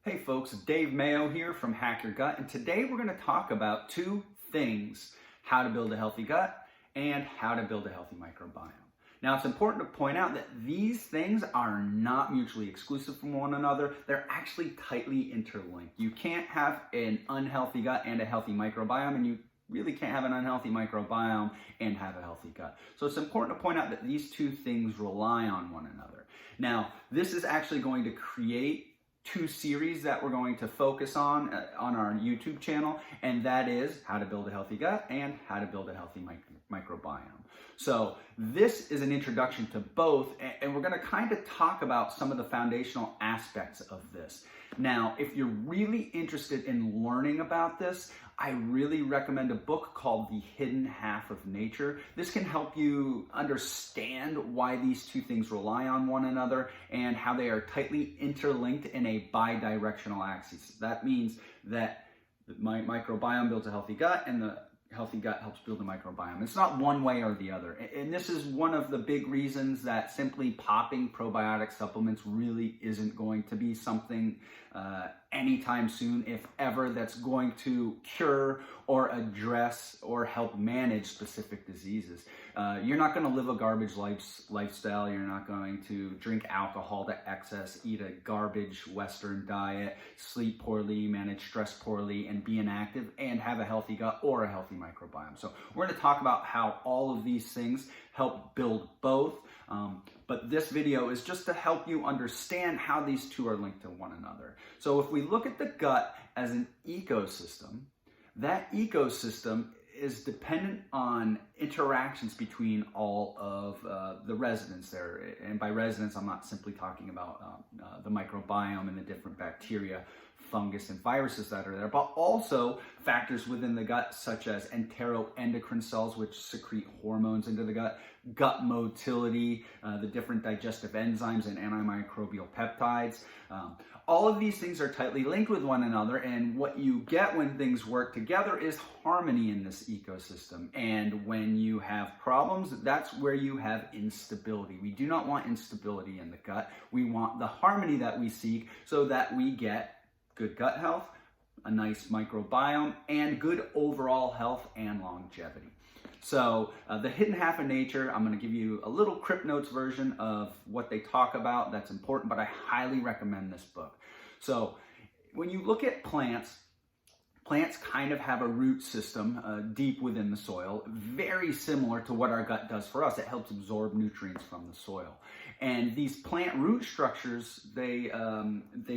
Hey folks, Dave Mayo here from Hack Your Gut, and today we're going to talk about two things: how to build a healthy gut and how to build a healthy microbiome. Now, it's important to point out that these things are not mutually exclusive from one another. They're actually tightly interlinked. You can't have an unhealthy gut and a healthy microbiome, and you really can't have an unhealthy microbiome and have a healthy gut. So it's important to point out that these two things rely on one another. Now, this is actually going to create two series that we're going to focus on our YouTube channel, and that is how to build a healthy gut and how to build a healthy microbiome. So this is an introduction to both, and we're going to kind of talk about some of the foundational aspects of this. Now, if you're really interested in learning about this, I really recommend a book called The Hidden Half of Nature. This can help you understand why these two things rely on one another and how they are tightly interlinked in a bidirectional axis. That means that the microbiome builds a healthy gut and the healthy gut helps build a microbiome. It's not one way or the other. And this is one of the big reasons that simply popping probiotic supplements really isn't going to be something anytime soon, if ever, that's going to cure or address or help manage specific diseases. You're not going to live a garbage lifestyle. You're not going to drink alcohol to excess, eat a garbage Western diet, sleep poorly, manage stress poorly, and be inactive and have a healthy gut or a healthy microbiome. So we're going to talk about how all of these things help build both. But this video is just to help you understand how these two are linked to one another. So if we look at the gut as an ecosystem, that ecosystem is dependent on interactions between all of the residents there. And by residents, I'm not simply talking about the microbiome and the different bacteria, fungus, and viruses that are there, but also factors within the gut such as enteroendocrine cells, which secrete hormones into the gut motility, the different digestive enzymes and antimicrobial peptides. All of these things are tightly linked with one another, and what you get when things work together is harmony in this ecosystem. And when you have problems, that's where you have instability. We do not want instability in the gut. We want the harmony that we seek so that we get good gut health, a nice microbiome, and good overall health and longevity. So The Hidden Half of Nature, I'm going to give you a little Crip Notes version of what they talk about. That's important, but I highly recommend this book. So when you look at plants kind of have a root system deep within the soil, very similar to what our gut does for us. It helps absorb nutrients from the soil. And these plant root structures, they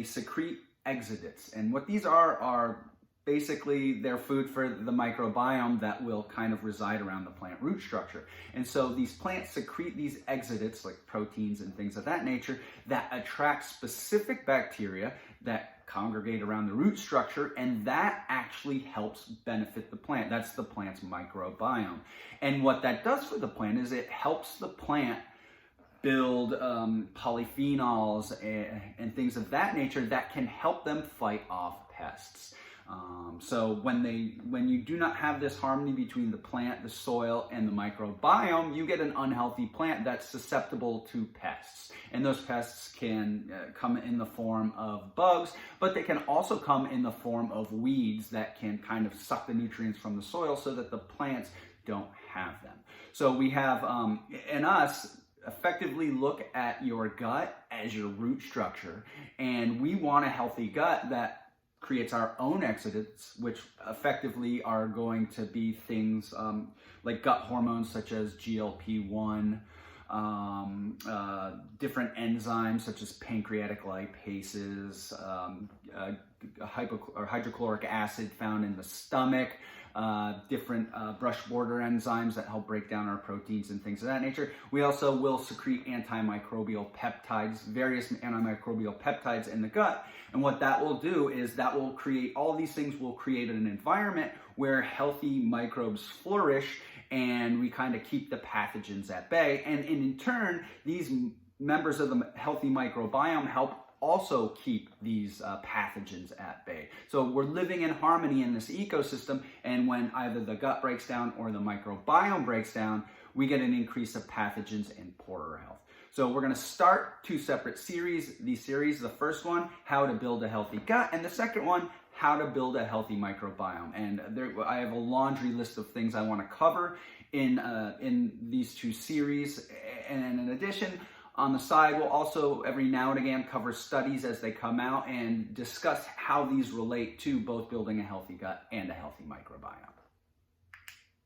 secrete exudates. And what these are basically their food for the microbiome that will kind of reside around the plant root structure. And so these plants secrete these exudates, like proteins and things of that nature, that attract specific bacteria that congregate around the root structure, and that actually helps benefit the plant. That's the plant's microbiome. And what that does for the plant is it helps the plant build polyphenols and things of that nature that can help them fight off pests. So when you do not have this harmony between the plant, the soil, and the microbiome, you get an unhealthy plant that's susceptible to pests. And those pests can come in the form of bugs, but they can also come in the form of weeds that can kind of suck the nutrients from the soil so that the plants don't have them. So we have, in us, effectively look at your gut as your root structure, and we want a healthy gut that creates our own exudates, which effectively are going to be things like gut hormones such as GLP-1, different enzymes such as pancreatic lipases, hydrochloric acid found in the stomach, different brush border enzymes that help break down our proteins and things of that nature. We also will secrete antimicrobial peptides, various antimicrobial peptides in the gut. And what that will do is that will create, all these things will create an environment where healthy microbes flourish, and we kind of keep the pathogens at bay. And in turn, these members of the healthy microbiome help also keep these pathogens at bay. So we're living in harmony in this ecosystem, and when either the gut breaks down or the microbiome breaks down, we get an increase of pathogens and poorer health. So we're going to start two separate series. These series, the first one, how to build a healthy gut, and the second one, how to build a healthy microbiome. And I have a laundry list of things I want to cover in these two series. And in addition, on the side, we'll also every now and again cover studies as they come out and discuss how these relate to both building a healthy gut and a healthy microbiome.